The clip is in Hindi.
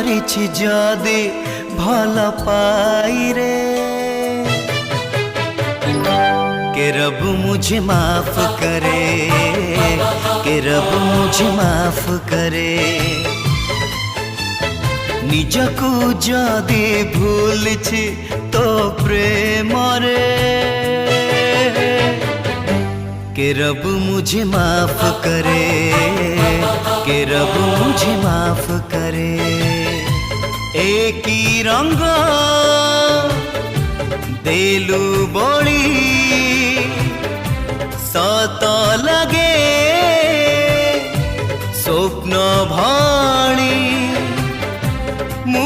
करिछि जदि भल पाई रे के रब मुझे माफ करे, के रब मुझे माफ करे। निजकू जदि भूलछि तो प्रेम रे के रब मुझे माफ करे, के रब मुझे माफ करे। एक ही रंग देलु बोली सत लगे स्वप्न भाणी मु